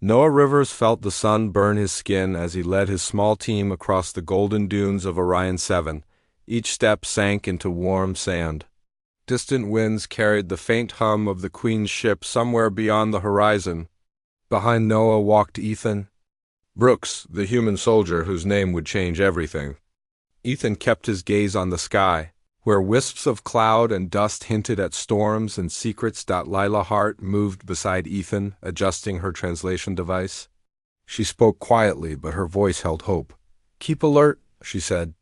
Noah Rivers felt the sun burn his skin as he led his small team across the golden dunes of Orion 7. Each step sank into warm sand. Distant winds carried the faint hum of the Queen's ship somewhere beyond the horizon. Behind Noah walked Ethan Brooks, the human soldier whose name would change everything. Ethan kept his gaze on the sky, where wisps of cloud and dust hinted at storms and secrets. Lila Hart moved beside Ethan, adjusting her translation device. She spoke quietly, but her voice held hope. "Keep alert," she said.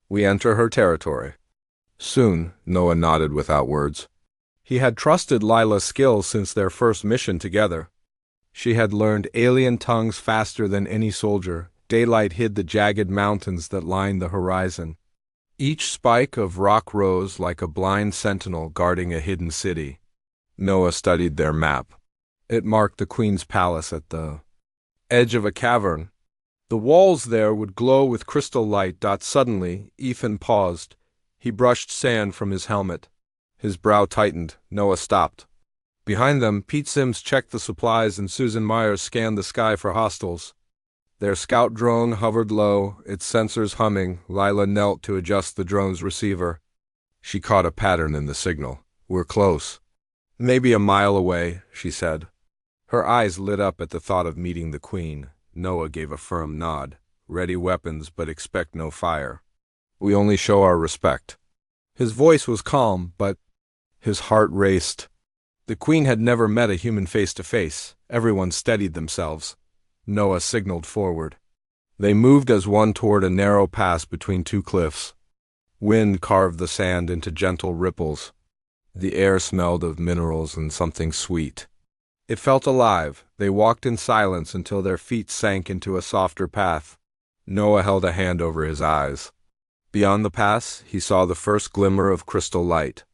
"We enter her territory." "Soon," Noah nodded without words. He had trusted Lila's skill since their first mission together. She had learned alien tongues faster than any soldier. Daylight hid the jagged mountains that lined the horizon. Each spike of rock rose like a blind sentinel guarding a hidden city. Noah studied their map. It marked the Queen's palace at the edge of a cavern. The walls there would glow with crystal light. Suddenly, Ethan paused. He brushed sand from his helmet. His brow tightened. Noah stopped. Behind them, Pete Sims checked the supplies and Susan Myers scanned the sky for hostiles. Their scout drone hovered low, its sensors humming. Lila knelt to adjust the drone's receiver. She caught a pattern in the signal. "We're close." "Maybe a mile away," she said. Her eyes lit up at the thought of meeting the Queen. Noah gave a firm nod. "Ready weapons, but expect no fire. We only show our respect." His voice was calm, but his heart raced. The Queen had never met a human face to face. Everyone steadied themselves. Noah signaled forward. They moved as one toward a narrow pass between two cliffs. Wind carved the sand into gentle ripples. The air smelled of minerals and something sweet. It felt alive. They walked in silence until their feet sank into a softer path. Noah held a hand over his eyes. Beyond the pass, he saw the first glimmer of crystal light.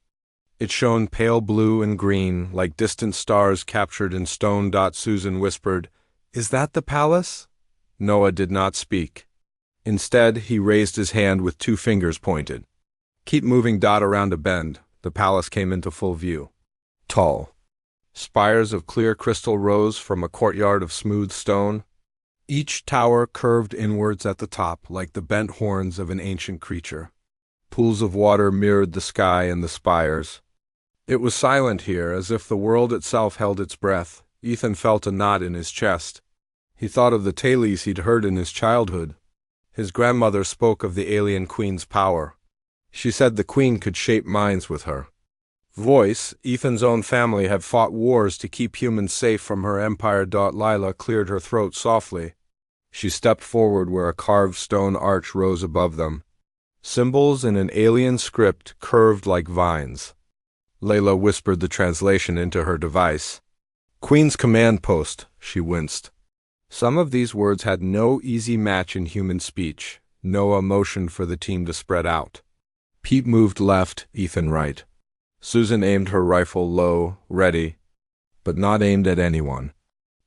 It shone pale blue and green, like distant stars captured in stone. Susan whispered, "Is that the palace?" Noah did not speak. Instead, he raised his hand with two fingers pointed. "Keep moving." Around a bend, the palace came into full view. Tall. Spires of clear crystal rose from a courtyard of smooth stone. Each tower curved inwards at the top, like the bent horns of an ancient creature. Pools of water mirrored the sky and the spires. It was silent here, as if the world itself held its breath. Ethan felt a knot in his chest. He thought of the tales he'd heard in his childhood. His grandmother spoke of the alien Queen's power. She said the Queen could shape minds with her voice. Ethan's own family had fought wars to keep humans safe from her empire. Lila cleared her throat softly. She stepped forward where a carved stone arch rose above them. Symbols in an alien script curved like vines. Layla whispered the translation into her device. "Queen's command post," she winced. Some of these words had no easy match in human speech. Noah motioned for the team to spread out. Pete moved left, Ethan right. Susan aimed her rifle low, ready, but not aimed at anyone.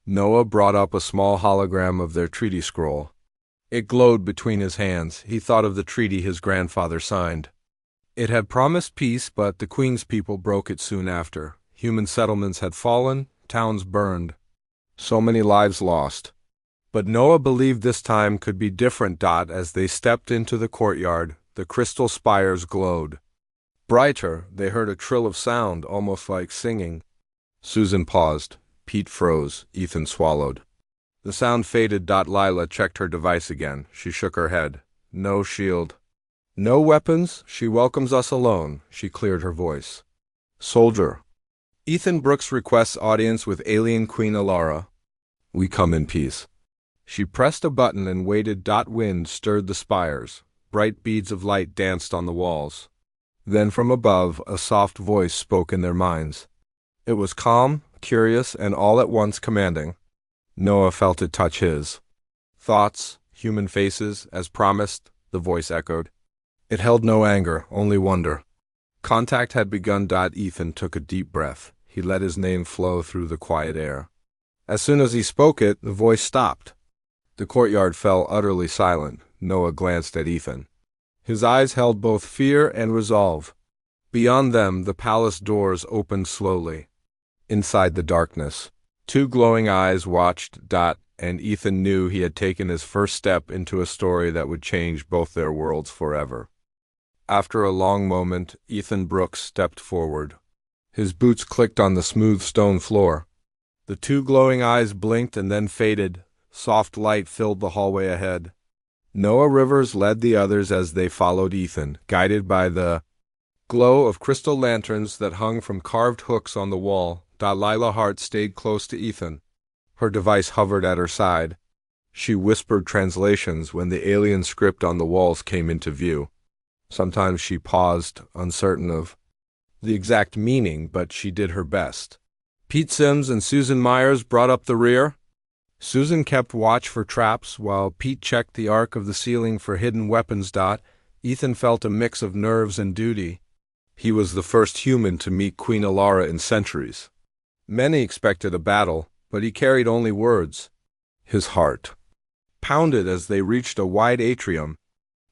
Noah brought up a small hologram of their treaty scroll. It glowed between his hands. He thought of the treaty his grandfather signed. It had promised peace, but the Queen's people broke it soon after. Human settlements had fallen, towns burned. So many lives lost. But Noah believed this time could be different. As they stepped into the courtyard, the crystal spires glowed. Brighter, they heard a trill of sound, almost like singing. Susan paused. Pete froze. Ethan swallowed. The sound faded. Lila checked her device again. She shook her head. "No shield. No weapons. She welcomes us alone." She cleared her voice. "Soldier. Ethan Brooks requests audience with alien Queen Alara. We come in peace." She pressed a button and waited. Wind stirred the spires. Bright beads of light danced on the walls. Then from above, a soft voice spoke in their minds. It was calm, curious, and all at once commanding. Noah felt it touch his. "Thoughts, human faces, as promised," the voice echoed. It held no anger, only wonder. Contact had begun. Ethan took a deep breath. He let his name flow through the quiet air. As soon as he spoke it, the voice stopped. The courtyard fell utterly silent. Noah glanced at Ethan. His eyes held both fear and resolve. Beyond them, the palace doors opened slowly. Inside the darkness, Two glowing eyes watched, and Ethan knew he had taken his first step into a story that would change both their worlds forever. After a long moment, Ethan Brooks stepped forward. His boots clicked on the smooth stone floor. The two glowing eyes blinked and then faded. Soft light filled the hallway ahead. Noah Rivers led the others as they followed Ethan, guided by the glow of crystal lanterns that hung from carved hooks on the wall. Lila Hart stayed close to Ethan. Her device hovered at her side. She whispered translations when the alien script on the walls came into view. Sometimes she paused, uncertain of the exact meaning, but she did her best. Pete Sims and Susan Myers brought up the rear. Susan kept watch for traps, while Pete checked the arc of the ceiling for hidden weapons. Ethan felt a mix of nerves and duty. He was the first human to meet Queen Alara in centuries. Many expected a battle, but he carried only words. His heart pounded as they reached a wide atrium.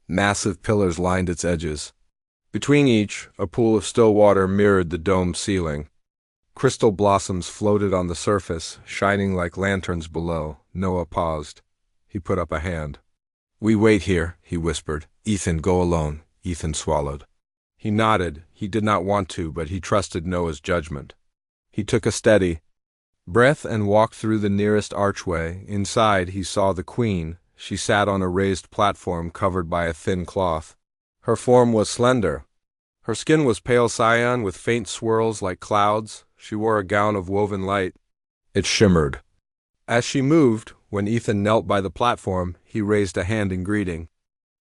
Massive pillars lined its edges. Between each, a pool of still water mirrored the domed ceiling. Crystal blossoms floated on the surface, shining like lanterns below. Noah paused. He put up a hand. "We wait here," he whispered. "Ethan, go alone." Ethan swallowed. He nodded. He did not want to, but he trusted Noah's judgment. He took a steady breath and walked through the nearest archway. Inside, he saw the queen. She sat on a raised platform covered by a thin cloth. Her form was slender. Her skin was pale cyan with faint swirls like clouds. She wore a gown of woven light. It shimmered. As she moved, when Ethan knelt by the platform, he raised a hand in greeting.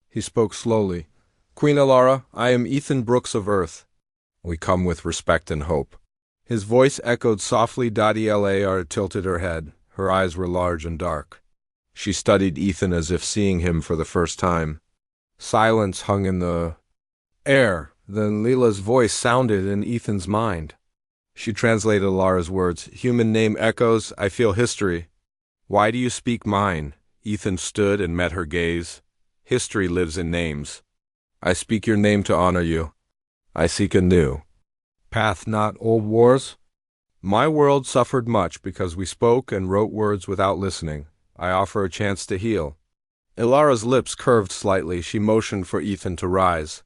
He spoke slowly. "Queen Alara, I am Ethan Brooks of Earth. We come with respect and hope." His voice echoed softly. Elar tilted her head. Her eyes were large and dark. She studied Ethan as if seeing him for the first time. Silence hung in the air. Then Leela's voice sounded in Ethan's mind. She translated Alara's words. "Human name echoes, I feel history. Why do you speak mine?" Ethan stood and met her gaze. "History lives in names. I speak your name to honor you. I seek a new path, not old wars. My world suffered much because we spoke and wrote words without listening. I offer a chance to heal." Ilara's lips curved slightly. She motioned for Ethan to rise.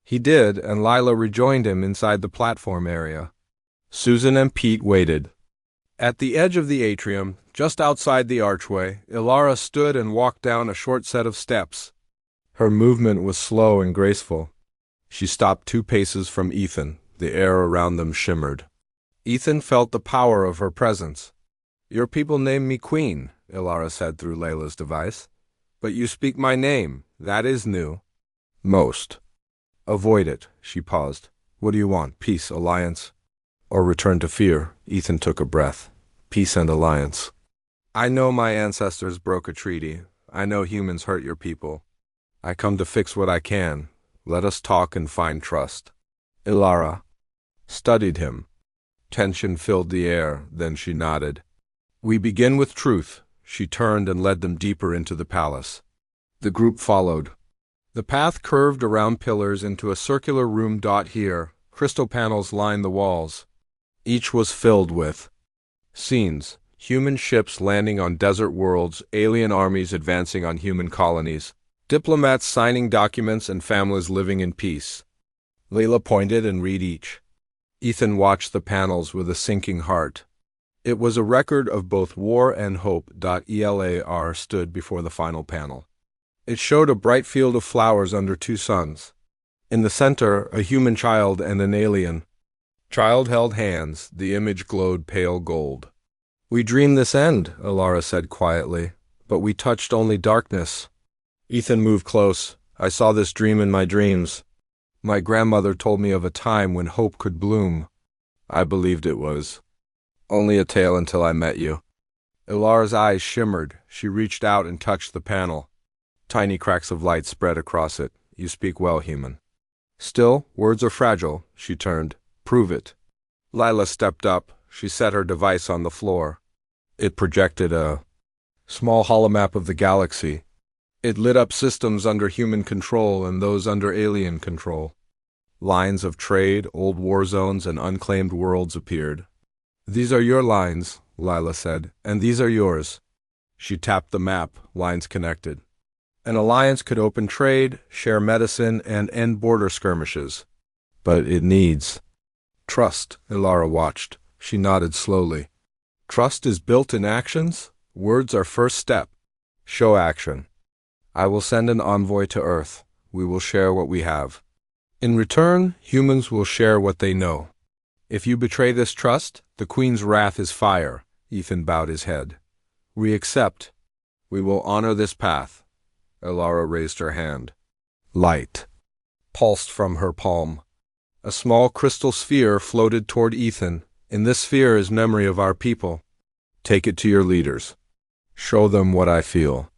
He did, and Lila rejoined him inside the platform area. Susan and Pete waited. At the edge of the atrium, just outside the archway, Ilara stood and walked down a short set of steps. Her movement was slow and graceful. She stopped 2 paces from Ethan. The air around them shimmered. Ethan felt the power of her presence. "Your people named me Queen," Ilara said through Layla's device. "But you speak my name. That is new." "Most." "Avoid it." She paused. "What do you want? Peace, alliance, or return to fear?" Ethan took a breath. "Peace and alliance. I know my ancestors broke a treaty. I know humans hurt your people. I come to fix what I can. Let us talk and find trust." Ilara studied him. Tension filled the air, then she nodded. "We begin with truth." She turned and led them deeper into the palace. The group followed. The path curved around pillars into a circular room. Here, crystal panels lined the walls. Each was filled with scenes: human ships landing on desert worlds, alien armies advancing on human colonies, diplomats signing documents, and families living in peace. Layla pointed and read each. Ethan watched the panels with a sinking heart. It was a record of both war and hope. Elar stood before the final panel. It showed a bright field of flowers under 2 suns. In the center, a human child and an alien. Child held hands. The image glowed pale gold. "We dreamed this end," Alara said quietly, "but we touched only darkness." Ethan moved close. "I saw this dream in my dreams. My grandmother told me of a time when hope could bloom. I believed it was only a tale until I met you." Ilara's eyes shimmered. She reached out and touched the panel. Tiny cracks of light spread across it. "You speak well, human. Still, words are fragile." She turned. "Prove it." Lila stepped up. She set her device on the floor. It projected a small holomap of the galaxy. It lit up systems under human control and those under alien control. Lines of trade, old war zones, and unclaimed worlds appeared. "These are your lines," Lila said, "and these are yours." She tapped the map, lines connected. An alliance could open trade, share medicine, and end border skirmishes. But it needs trust. Ilara watched. She nodded slowly. Trust is built in actions. Words are first step. Show action. I will send an envoy to Earth. We will share what we have. In return, humans will share what they know. If you betray this trust, the Queen's wrath is fire. Ethan bowed his head. We accept. We will honor this path. Ilara raised her hand. Light pulsed from her palm. A small crystal sphere floated toward Ethan. In this sphere is memory of our people. Take it to your leaders. Show them what I feel.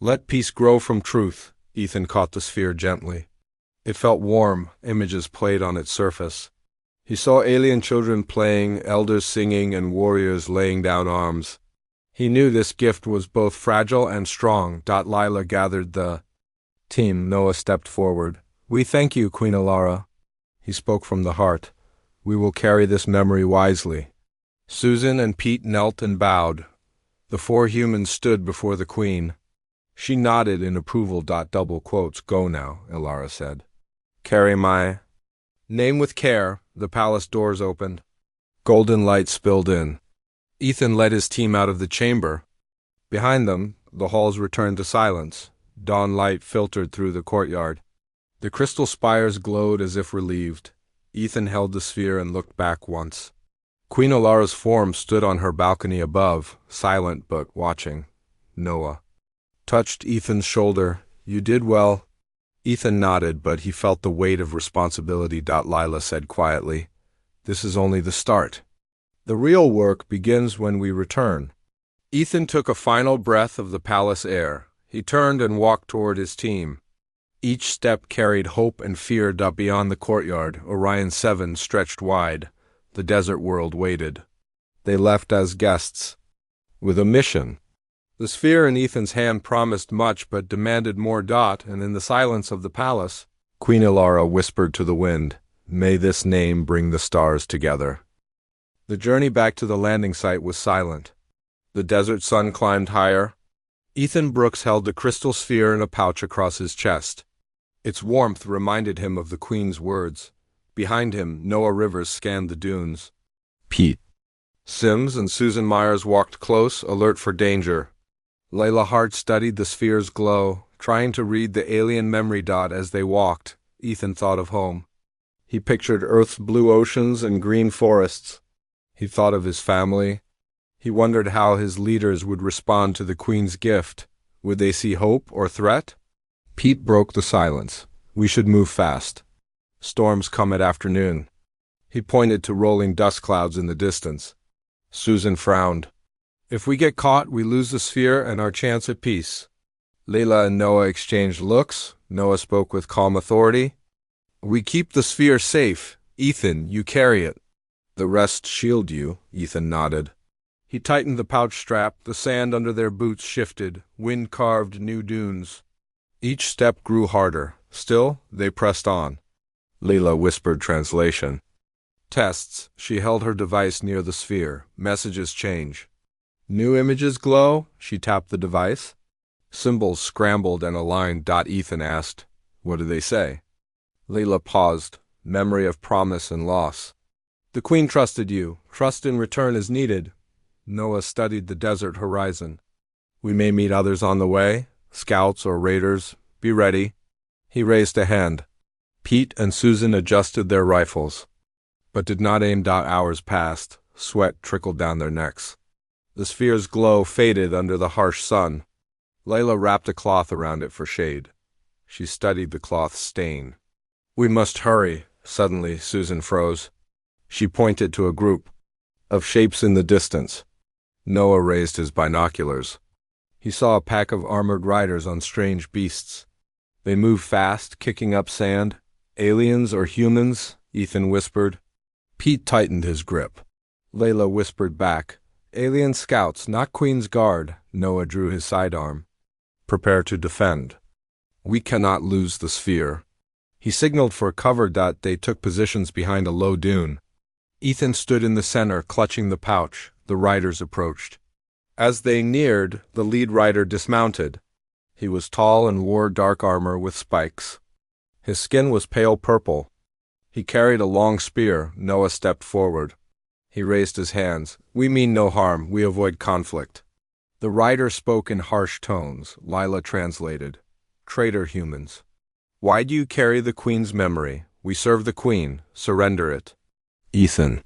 Let peace grow from truth. Ethan caught the sphere gently. It felt warm. Images played on its surface. He saw alien children playing, elders singing, and warriors laying down arms. He knew this gift was both fragile and strong. Lila gathered the team. Noah stepped forward. We thank you, Queen Ilara. He spoke from the heart. We will carry this memory wisely. Susan and Pete knelt and bowed. The 4 humans stood before the Queen. She nodded in approval. Double quotes. Go now, Ilara said. Carry my name with care. The palace doors opened. Golden light spilled in. Ethan led his team out of the chamber. Behind them, the halls returned to silence. Dawn light filtered through the courtyard. The crystal spires glowed as if relieved. Ethan held the sphere and looked back once. Queen Ilara's form stood on her balcony above, silent but watching. Noah touched Ethan's shoulder. You did well. Ethan nodded, but he felt the weight of responsibility. Lila said quietly, This is only the start. The real work begins when we return. Ethan took a final breath of the palace air. He turned and walked toward his team. Each step carried hope and fear. Beyond the courtyard, Orion 7 stretched wide. The desert world waited. They left as guests, with a mission. The sphere in Ethan's hand promised much but demanded more. And in the silence of the palace, Queen Ilara whispered to the wind, May this name bring the stars together. The journey back to the landing site was silent. The desert sun climbed higher. Ethan Brooks held the crystal sphere in a pouch across his chest. Its warmth reminded him of the Queen's words. Behind him, Noah Rivers scanned the dunes. Pete Sims and Susan Myers walked close, alert for danger. Layla Hart studied the sphere's glow, trying to read the alien memory. As they walked, Ethan thought of home. He pictured Earth's blue oceans and green forests. He thought of his family. He wondered how his leaders would respond to the Queen's gift. Would they see hope or threat? Pete broke the silence. We should move fast. Storms come at afternoon. He pointed to rolling dust clouds in the distance. Susan frowned. If we get caught, we lose the sphere and our chance at peace. Layla and Noah exchanged looks. Noah spoke with calm authority. We keep the sphere safe. Ethan, you carry it. The rest shield you, Ethan nodded. He tightened the pouch strap. The sand under their boots shifted. Wind carved new dunes. Each step grew harder. Still, they pressed on. Layla whispered translation. Tests. She held her device near the sphere. Messages change. New images glow. She tapped the device. Symbols scrambled and aligned. Ethan asked, What do they say? Layla paused. Memory of promise and loss. The Queen trusted you. Trust in return is needed. Noah studied the desert horizon. We may meet others on the way. Scouts or raiders. Be ready. He raised a hand. Pete and Susan adjusted their rifles, but did not aim. Hours passed. Sweat trickled down their necks. The sphere's glow faded under the harsh sun. Layla wrapped a cloth around it for shade. She studied the cloth's stain. We must hurry. Suddenly, Susan froze. She pointed to a group of shapes in the distance. Noah raised his binoculars. He saw a pack of armored riders on strange beasts. They moved fast, kicking up sand. Aliens or humans? Ethan whispered. Pete tightened his grip. Layla whispered back. Alien scouts, not Queen's Guard. Noah drew his sidearm. Prepare to defend. We cannot lose the sphere. He signaled for cover. They took positions behind a low dune. Ethan stood in the center, clutching the pouch. The riders approached. As they neared, the lead rider dismounted. He was tall and wore dark armor with spikes. His skin was pale purple. He carried a long spear. Noah stepped forward. He raised his hands. "We mean no harm. We avoid conflict." The rider spoke in harsh tones. Lila translated. "Traitor humans. Why do you carry the Queen's memory? We serve the Queen. Surrender it." Ethan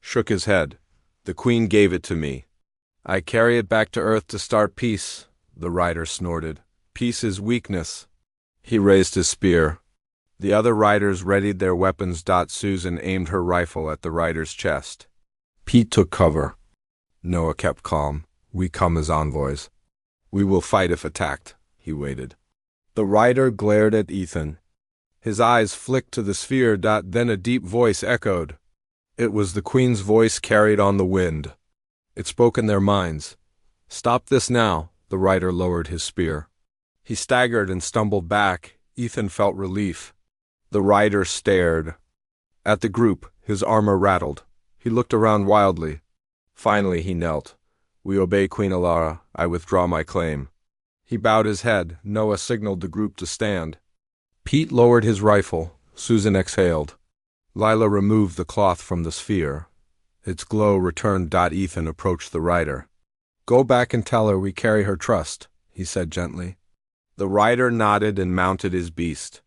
shook his head. "The Queen gave it to me. I carry it back to Earth to start peace." The rider snorted. "Peace is weakness." He raised his spear. The other riders readied their weapons. Susan aimed her rifle at the rider's chest. Pete took cover. Noah kept calm. "We come as envoys. We will fight if attacked." He waited. The rider glared at Ethan. His eyes flicked to the sphere. Then a deep voice echoed. It was the Queen's voice carried on the wind. It spoke in their minds. "Stop this now." The rider lowered his spear. He staggered and stumbled back. Ethan felt relief. The rider stared at the group. His armor rattled. He looked around wildly. Finally he knelt. "We obey Queen Alara. I withdraw my claim." He bowed his head. Noah signaled the group to stand. Pete lowered his rifle. Susan exhaled. Lila removed the cloth from the sphere. Its glow returned. Ethan approached the rider. "Go back and tell her we carry her trust," he said gently. The rider nodded and mounted his beast.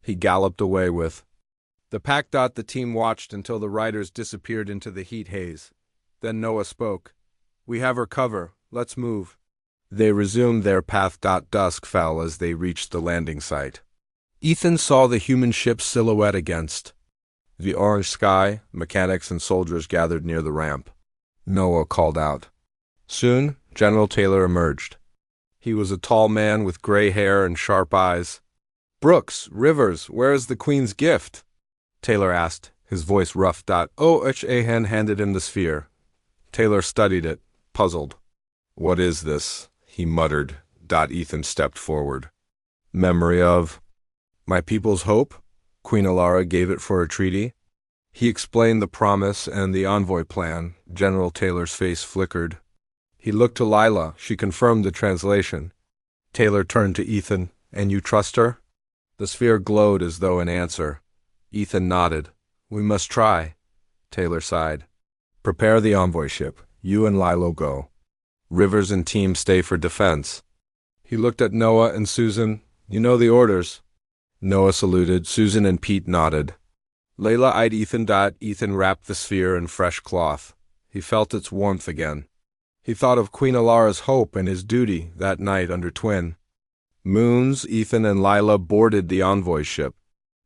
He galloped away with the pack. The team watched until the riders disappeared into the heat haze. Then Noah spoke. "We have her cover. Let's move." They resumed their path. Dusk fell as they reached the landing site. Ethan saw the human ship's silhouette against the orange sky. Mechanics and soldiers gathered near the ramp. Noah called out. Soon, General Taylor emerged. He was a tall man with gray hair and sharp eyes. "Brooks, Rivers, where is the Queen's gift?" Taylor asked, his voice rough. Ohan handed him the sphere. Taylor studied it, puzzled. "What is this?" he muttered. Ethan stepped forward. "Memory of my people's hope? Queen Alara gave it for a treaty." He explained the promise and the envoy plan. General Taylor's face flickered. He looked to Lila. She confirmed the translation. Taylor turned to Ethan. "And you trust her?" The sphere glowed as though in answer. Ethan nodded. "We must try." Taylor sighed. "Prepare the envoy ship. You and Lilo go. Rivers and team stay for defense." He looked at Noah and Susan. "You know the orders." Noah saluted. Susan and Pete nodded. Layla eyed Ethan. Ethan wrapped the sphere in fresh cloth. He felt its warmth again. He thought of Queen Alara's hope and his duty that night under twin moons. Ethan and Lila boarded the envoy ship.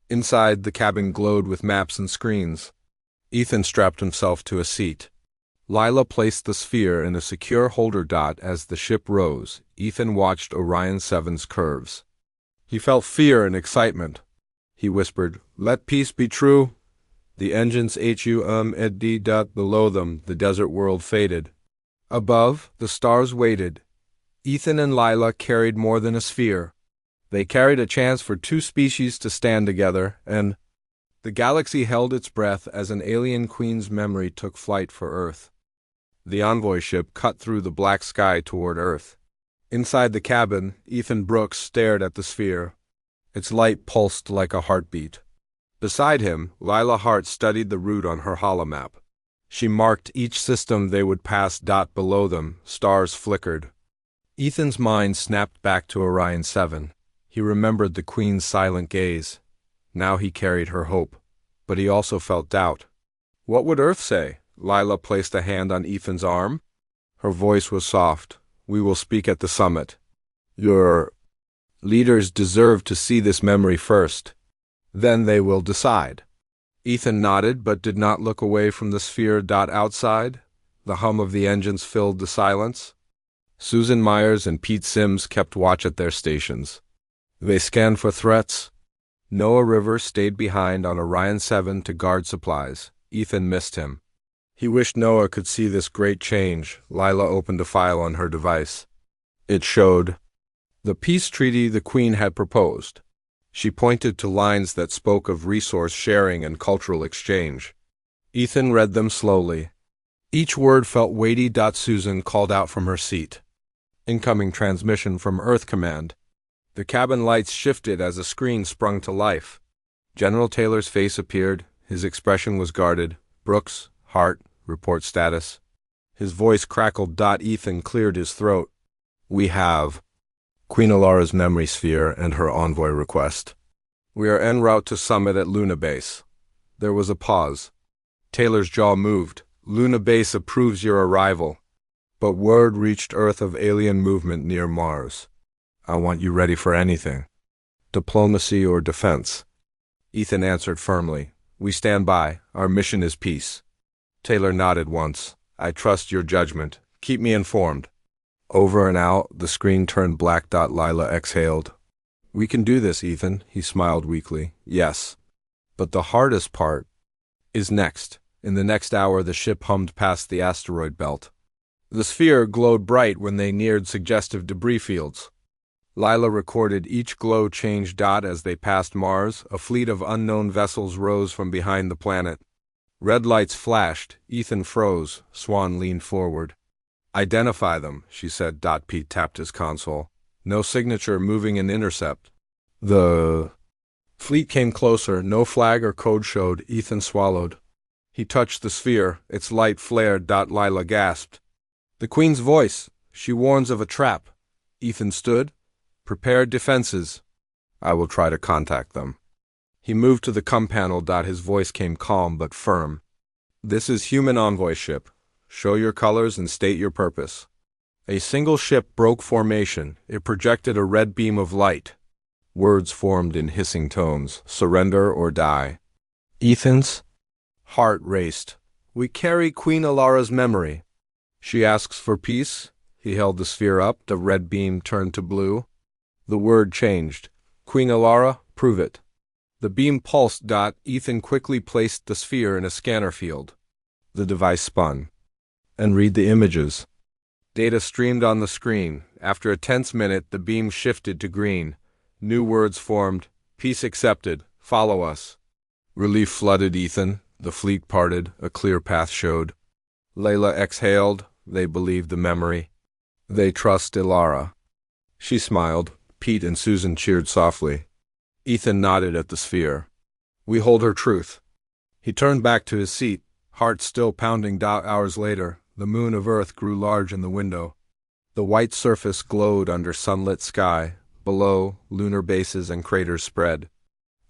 Inside, the cabin glowed with maps and screens. Ethan strapped himself to a seat. Lila placed the sphere in a secure holder. As the ship rose, Ethan watched Orion 7's curves. He felt fear and excitement. He whispered, "Let peace be true." The engines HUMED. Below them, the desert world faded. Above, the stars waited. Ethan and Lila carried more than a sphere. They carried a chance for two species to stand together, and the galaxy held its breath as an alien queen's memory took flight for Earth. The envoy ship cut through the black sky toward Earth. Inside the cabin, Ethan Brooks stared at the sphere. Its light pulsed like a heartbeat. Beside him, Lila Hart studied the route on her holomap. She marked each system they would pass. Below them, stars flickered. Ethan's mind snapped back to Orion 7. He remembered the Queen's silent gaze. Now he carried her hope. But he also felt doubt. What would Earth say? Lila placed a hand on Ethan's arm. Her voice was soft. "We will speak at the summit. Your leaders deserve to see this memory first. Then they will decide." Ethan nodded but did not look away from the sphere. Outside, the hum of the engines filled the silence. Susan Myers and Pete Sims kept watch at their stations. They scanned for threats. Noah Rivers stayed behind on Orion 7 to guard supplies. Ethan missed him. He wished Noah could see this great change. Lila opened a file on her device. It showed the peace treaty the Queen had proposed. She pointed to lines that spoke of resource sharing and cultural exchange. Ethan read them slowly. Each word felt weighty. Susan called out from her seat. Incoming transmission from Earth Command. The cabin lights shifted as a screen sprung to life. General Taylor's face appeared. His expression was guarded. Brooks, Hart, report status. His voice crackled. Ethan cleared his throat. We have Queen Alara's memory sphere and her envoy request. We are en route to summit at Luna Base. There was a pause. Taylor's jaw moved. Luna Base approves your arrival. But word reached Earth of alien movement near Mars. I want you ready for anything. Diplomacy or defense? Ethan answered firmly. We stand by. Our mission is peace. Taylor nodded once. I trust your judgment. Keep me informed. Over and out, the screen turned black. Lila exhaled. We can do this, Ethan, he smiled weakly. Yes. But the hardest part is next. In the next hour, the ship hummed past the asteroid belt. The sphere glowed bright when they neared suggestive debris fields. Lila recorded each glow change. As they passed Mars, a fleet of unknown vessels rose from behind the planet. Red lights flashed. Ethan froze. Swan leaned forward. Identify them, she said. Pete tapped his console. No signature moving in intercept. The fleet came closer. No flag or code showed. Ethan swallowed. He touched the sphere. Its light flared. Lila gasped. The Queen's voice. She warns of a trap. Ethan stood. Prepare defenses. I will try to contact them. He moved to the comm panel. His voice came calm but firm. This is human envoy ship. Show your colors and state your purpose. A single ship broke formation. It projected a red beam of light. Words formed in hissing tones. Surrender or die. Ethan's heart raced. We carry Queen Alara's memory. She asks for peace. He held the sphere up. The red beam turned to blue. The word changed. Queen Alara, prove it. The beam pulsed. Ethan quickly placed the sphere in a scanner field. The device spun. And read the images. Data streamed on the screen. After a tense minute, the beam shifted to green. New words formed. Peace accepted. Follow us. Relief flooded Ethan. The fleet parted. A clear path showed. Layla exhaled. They believed the memory. They trust Alara. She smiled. Pete and Susan cheered softly. Ethan nodded at the sphere. We hold her truth. He turned back to his seat, heart still pounding. Hours later, the moon of Earth grew large in the window. The white surface glowed under sunlit sky. Below, lunar bases and craters spread.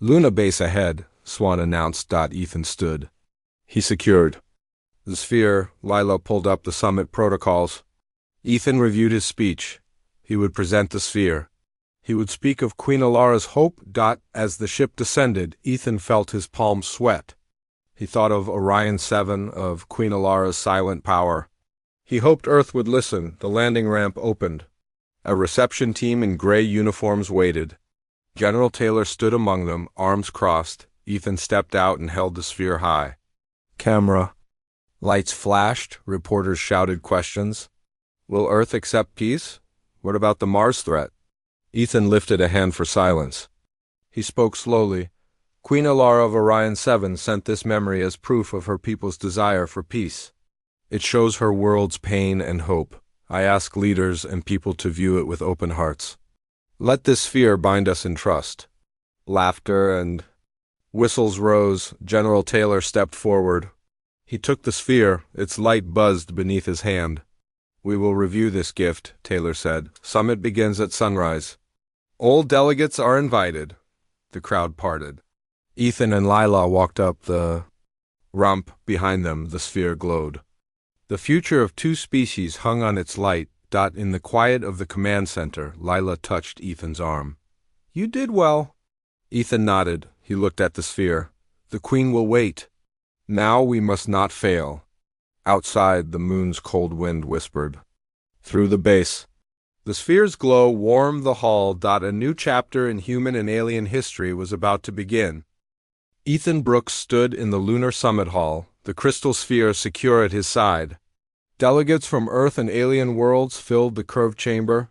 Luna Base ahead, Swan announced. Ethan stood. He secured the sphere. Lila pulled up the summit protocols. Ethan reviewed his speech. He would present the sphere. He would speak of Queen Alara's hope. As the ship descended, Ethan felt his palms sweat. He thought of Orion 7, of Queen Alara's silent power. He hoped Earth would listen. The landing ramp opened. A reception team in gray uniforms waited. General Taylor stood among them, arms crossed. Ethan stepped out and held the sphere high. Camera. Lights flashed. Reporters shouted questions. Will Earth accept peace? What about the Mars threat? Ethan lifted a hand for silence. He spoke slowly. Queen Alara of Orion 7 sent this memory as proof of her people's desire for peace. It shows her world's pain and hope. I ask leaders and people to view it with open hearts. Let this sphere bind us in trust. Laughter and whistles rose. General Taylor stepped forward. He took the sphere. Its light buzzed beneath his hand. We will review this gift, Taylor said. Summit begins at sunrise. All delegates are invited. The crowd parted. Ethan and Lila walked up the ramp. Behind them, the sphere glowed. The future of two species hung on its light. In the quiet of the command center, Lila touched Ethan's arm. You did well. Ethan nodded. He looked at the sphere. The Queen will wait. Now we must not fail. Outside, the moon's cold wind whispered. Through the base. The sphere's glow warmed the hall. A new chapter in human and alien history was about to begin. Ethan Brooks stood in the lunar summit hall, the crystal sphere secure at his side. Delegates from Earth and alien worlds filled the curved chamber.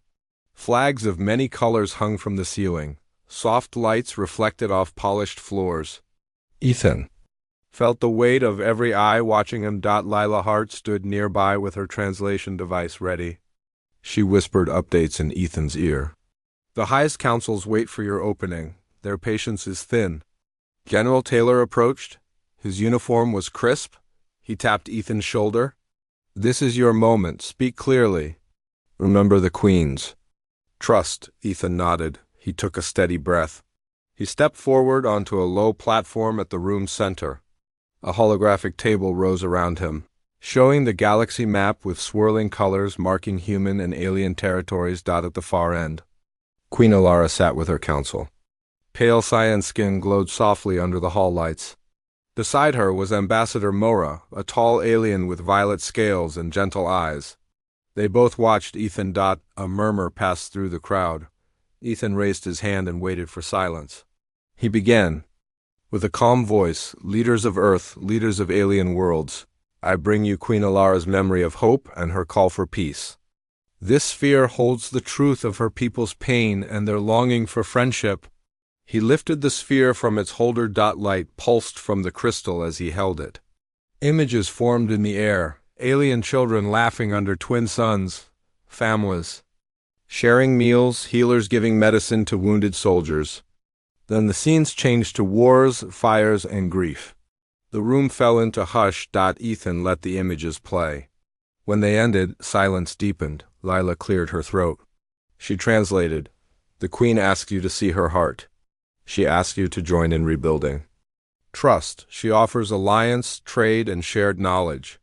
Flags of many colors hung from the ceiling. Soft lights reflected off polished floors. Ethan. Felt the weight of every eye watching him. Lila Hart stood nearby with her translation device ready. She whispered updates in Ethan's ear. The highest councils wait for your opening. Their patience is thin. General Taylor approached. His uniform was crisp. He tapped Ethan's shoulder. This is your moment. Speak clearly. Remember the queens. Trust, Ethan nodded. He took a steady breath. He stepped forward onto a low platform at the room's center. A holographic table rose around him, showing the galaxy map with swirling colors marking human and alien territories. At the far end, Queen Alara sat with her council. Pale cyan skin glowed softly under the hall lights. Beside her was Ambassador Mora, a tall alien with violet scales and gentle eyes. They both watched Ethan. A murmur passed through the crowd. Ethan raised his hand and waited for silence. He began. With a calm voice, leaders of Earth, leaders of alien worlds, I bring you Queen Alara's memory of hope and her call for peace. This sphere holds the truth of her people's pain and their longing for friendship. He lifted the sphere from its holder. Light pulsed from the crystal as he held it. Images formed in the air, alien children laughing under twin suns, families sharing meals, healers giving medicine to wounded soldiers. Then the scenes changed to wars, fires, and grief. The room fell into hush. Ethan let the images play. When they ended, silence deepened. Lila cleared her throat. She translated, The Queen asked you to see her heart. She asked you to join in rebuilding. Trust. She offers alliance, trade, and shared knowledge.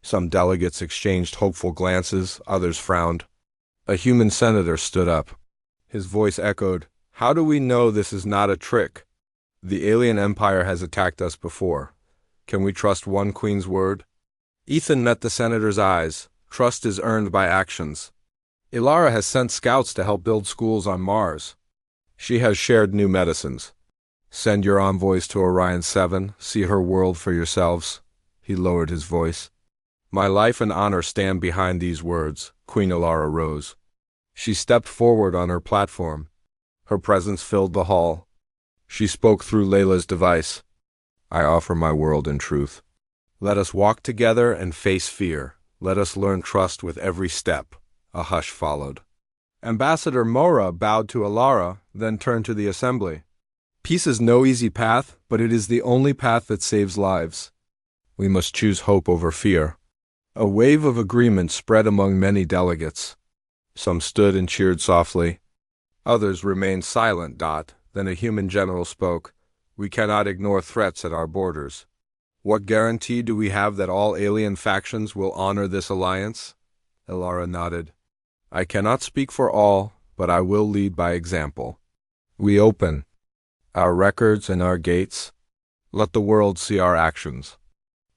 Some delegates exchanged hopeful glances, others frowned. A human senator stood up. His voice echoed, How do we know this is not a trick? The alien empire has attacked us before. Can we trust one queen's word? Ethan met the senator's eyes. Trust is earned by actions. Ilara has sent scouts to help build schools on Mars. She has shared new medicines. Send your envoys to Orion 7. See her world for yourselves. He lowered his voice. My life and honor stand behind these words. Queen Alara rose. She stepped forward on her platform. Her presence filled the hall. She spoke through Layla's device. I offer my world in truth. Let us walk together and face fear. Let us learn trust with every step. A hush followed. Ambassador Mora bowed to Alara, then turned to the assembly. Peace is no easy path, but it is the only path that saves lives. We must choose hope over fear. A wave of agreement spread among many delegates. Some stood and cheered softly. Others remained silent. Then a human general spoke. We cannot ignore threats at our borders. What guarantee do we have that all alien factions will honor this alliance? Alara nodded. I cannot speak for all, but I will lead by example. We open our records and our gates. Let the world see our actions.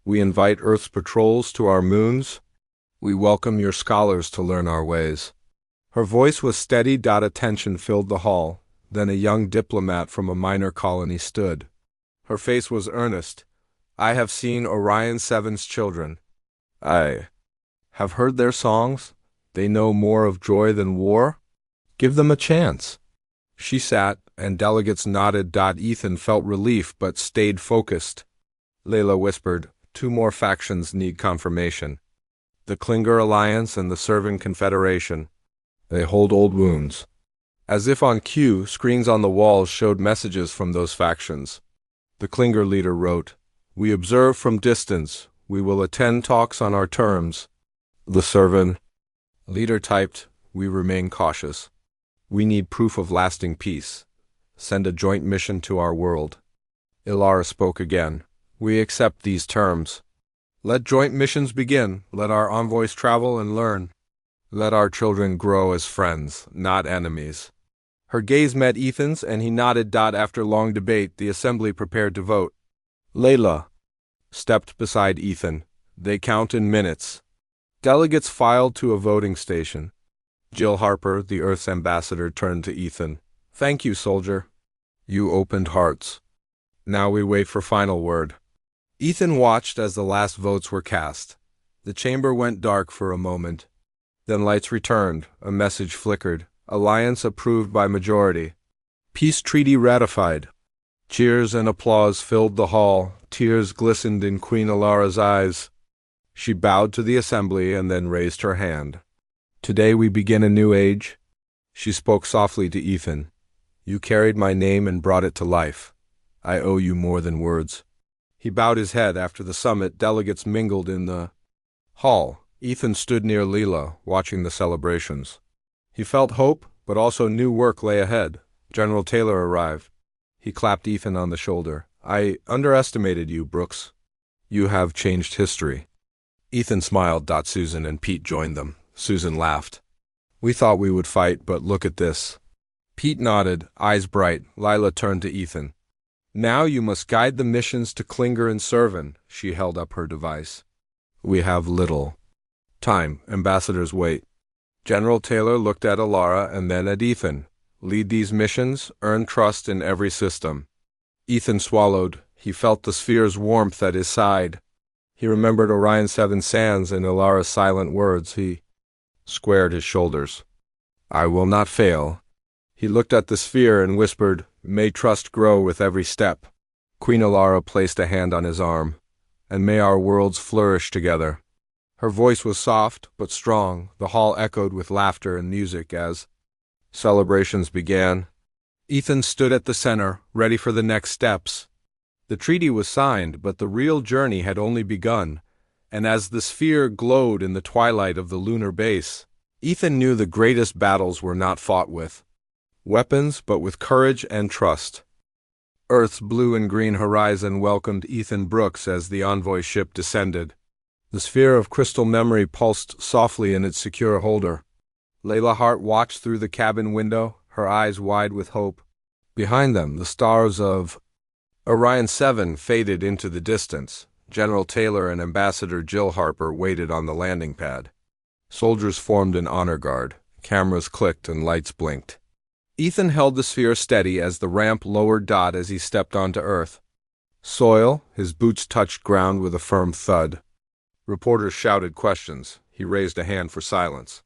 We invite Earth's patrols to our moons. We welcome your scholars to learn our ways. Her voice was steady. Attention filled the hall. Then a young diplomat from a minor colony stood. Her face was earnest. I have seen Orion 7's children. I have heard their songs. They know more of joy than war. Give them a chance. She sat, and delegates nodded. Ethan felt relief but stayed focused. Layla whispered, 2 more factions need confirmation. The Klinger Alliance and the Servan Confederation. They hold old wounds. As if on cue, screens on the walls showed messages from those factions. The Klinger leader wrote, We observe from distance. We will attend talks on our terms. The Servan leader typed, We remain cautious. We need proof of lasting peace. Send a joint mission to our world. Ilara spoke again. We accept these terms. Let joint missions begin. Let our envoys travel and learn. Let our children grow as friends, not enemies. Her gaze met Ethan's, and he nodded. After long debate, the assembly prepared to vote. Layla stepped beside Ethan. They count in minutes. Delegates filed to a voting station. Jill Harper, the Earth's ambassador, turned to Ethan. Thank you, soldier. You opened hearts. Now we wait for final word. Ethan watched as the last votes were cast. The chamber went dark for a moment. Then lights returned. A message flickered. Alliance approved by majority. Peace treaty ratified. Cheers and applause filled the hall. Tears glistened in Queen Alara's eyes. She bowed to the assembly and then raised her hand. "Today we begin a new age." She spoke softly to Ethan. "You carried my name and brought it to life. I owe you more than words." He bowed his head. After the summit, delegates mingled in the hall. Ethan stood near Leela, watching the celebrations. He felt hope, but also new work lay ahead. General Taylor arrived. He clapped Ethan on the shoulder. "I underestimated you, Brooks. You have changed history." Ethan smiled. Susan and Pete joined them. Susan laughed. "We thought we would fight, but look at this." Pete nodded, eyes bright. Lila turned to Ethan. "Now you must guide the missions to Klinger and Servin." She held up her device. "We have little time. Ambassadors wait." General Taylor looked at Alara and then at Ethan. "Lead these missions, earn trust in every system." Ethan swallowed. He felt the sphere's warmth at his side. He remembered Orion 7 Sands and Alara's silent words. He squared his shoulders. "I will not fail." He looked at the sphere and whispered, "May trust grow with every step." Queen Alara placed a hand on his arm. "And may our worlds flourish together." Her voice was soft, but strong. The hall echoed with laughter and music as celebrations began. Ethan stood at the center, ready for the next steps. The treaty was signed, but the real journey had only begun, and as the sphere glowed in the twilight of the lunar base, Ethan knew the greatest battles were not fought with weapons, but with courage and trust. Earth's blue and green horizon welcomed Ethan Brooks as the envoy ship descended. The sphere of crystal memory pulsed softly in its secure holder. Layla Hart watched through the cabin window, her eyes wide with hope. Behind them, the stars of Orion 7 faded into the distance. General Taylor and Ambassador Jill Harper waited on the landing pad. Soldiers formed an honor guard. Cameras clicked and lights blinked. Ethan held the sphere steady as the ramp lowered as he stepped onto Earth. Soil, his boots touched ground with a firm thud. Reporters shouted questions. He raised a hand for silence.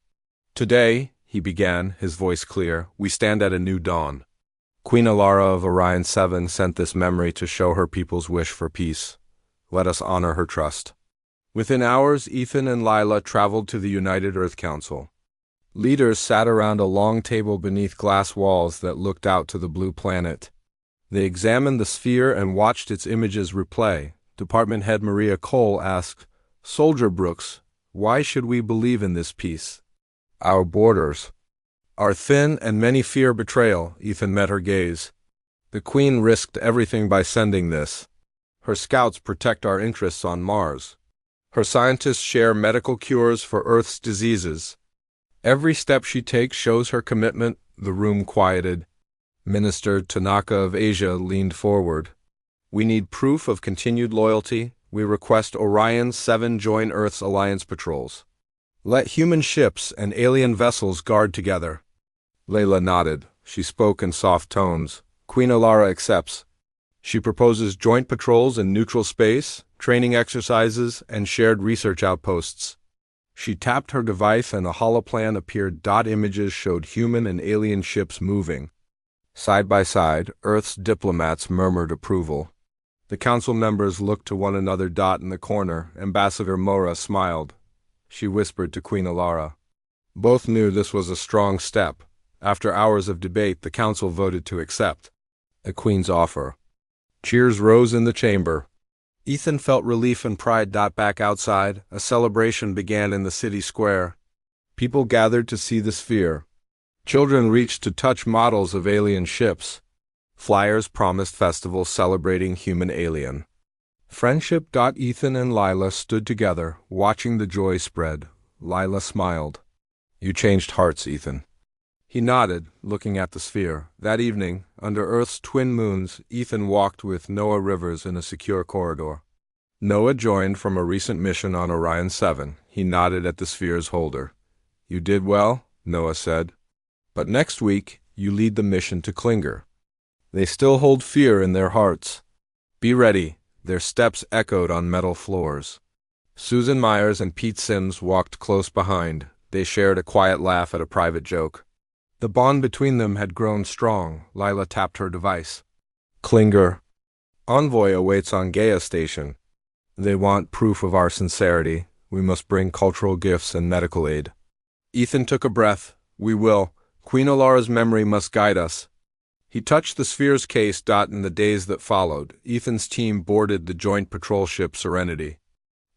"Today," he began, his voice clear, "we stand at a new dawn. Queen Alara of Orion 7 sent this memory to show her people's wish for peace. Let us honor her trust." Within hours, Ethan and Lila traveled to the United Earth Council. Leaders sat around a long table beneath glass walls that looked out to the blue planet. They examined the sphere and watched its images replay. Department Head Maria Cole asked, "Soldier Brooks, why should we believe in this peace? Our borders are thin and many fear betrayal." Ethan met her gaze. "The Queen risked everything by sending this. Her scouts protect our interests on Mars. Her scientists share medical cures for Earth's diseases. Every step she takes shows her commitment." The room quieted. Minister Tanaka of Asia leaned forward. "We need proof of continued loyalty. We request Orion 7 join Earth's alliance patrols. Let human ships and alien vessels guard together." Layla nodded. She spoke in soft tones. "Queen Alara accepts. She proposes joint patrols in neutral space, training exercises, and shared research outposts." She tapped her device and a holoplan appeared. Images showed human and alien ships moving. Side by side, Earth's diplomats murmured approval. The council members looked to one another. In the corner, Ambassador Mora smiled. She whispered to Queen Alara. Both knew this was a strong step. After hours of debate, the council voted to accept the Queen's offer. Cheers rose in the chamber. Ethan felt relief and pride. Back outside, a celebration began in the city square. People gathered to see the sphere. Children reached to touch models of alien ships. Flyers promised festivals celebrating human-alien friendship. Ethan and Lila stood together, watching the joy spread. Lila smiled. "You changed hearts, Ethan." He nodded, looking at the sphere. That evening, under Earth's twin moons, Ethan walked with Noah Rivers in a secure corridor. Noah joined from a recent mission on Orion 7. He nodded at the sphere's holder. "You did well," Noah said. "But next week, you lead the mission to Klinger. They still hold fear in their hearts. Be ready." Their steps echoed on metal floors. Susan Myers and Pete Sims walked close behind. They shared a quiet laugh at a private joke. The bond between them had grown strong. Lila tapped her device. "Klinger." Envoy awaits on Gaia Station. They want proof of our sincerity. We must bring cultural gifts and medical aid. Ethan took a breath. We will. Queen Alara's memory must guide us. He touched the sphere's case. In the days that followed, Ethan's team boarded the joint patrol ship Serenity.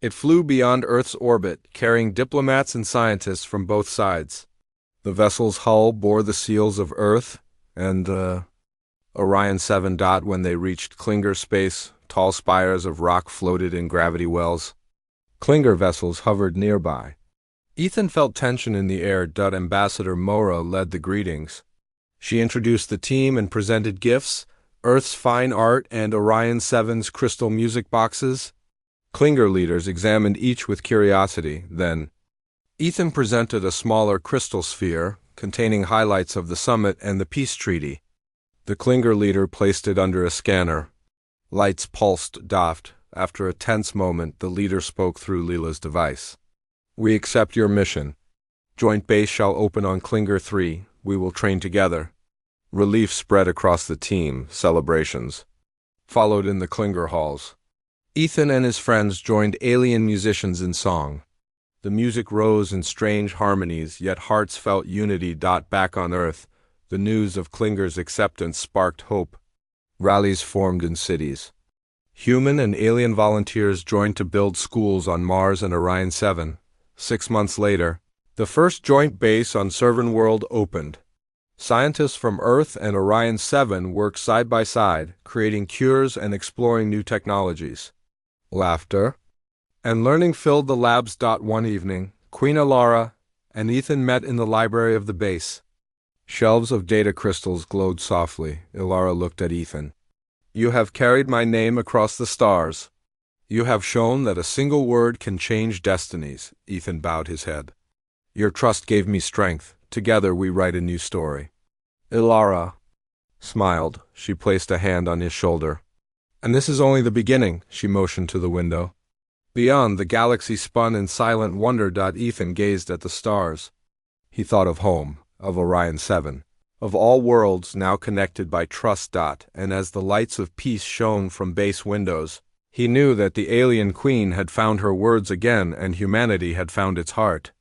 It flew beyond Earth's orbit, carrying diplomats and scientists from both sides. The vessel's hull bore the seals of Earth and Orion 7. When they reached Klinger space, tall spires of rock floated in gravity wells. Klinger vessels hovered nearby. Ethan felt tension in the air. Ambassador Mora led the greetings. She introduced the team and presented gifts, Earth's fine art and Orion 7's crystal music boxes. Klinger leaders examined each with curiosity. Then, Ethan presented a smaller crystal sphere containing highlights of the summit and the peace treaty. The Klinger leader placed it under a scanner. Lights pulsed. After a tense moment, the leader spoke through Leela's device. We accept your mission. Joint base shall open on Klinger 3. We will train together. Relief spread across the team. Celebrations followed in the Klinger halls. Ethan and his friends joined alien musicians in song. The music rose in strange harmonies, yet hearts felt unity. Back on Earth, the news of Klinger's acceptance sparked hope. Rallies formed in cities. Human and alien volunteers joined to build schools on Mars and Orion 7. 6 months later, the first joint base on Servan World opened. Scientists from Earth and Orion 7 worked side by side, creating cures and exploring new technologies. Laughter and learning filled the labs. One evening, Queen Alara and Ethan met in the library of the base. Shelves of data crystals glowed softly. Alara looked at Ethan. You have carried my name across the stars. You have shown that a single word can change destinies. Ethan bowed his head. Your trust gave me strength. Together we write a new story. Alara smiled. She placed a hand on his shoulder. And this is only the beginning, she motioned to the window. Beyond, the galaxy spun in silent wonder. Ethan gazed at the stars. He thought of home, of Orion 7, of all worlds now connected by trust. And as the lights of peace shone from base windows, he knew that the alien queen had found her words again and humanity had found its heart.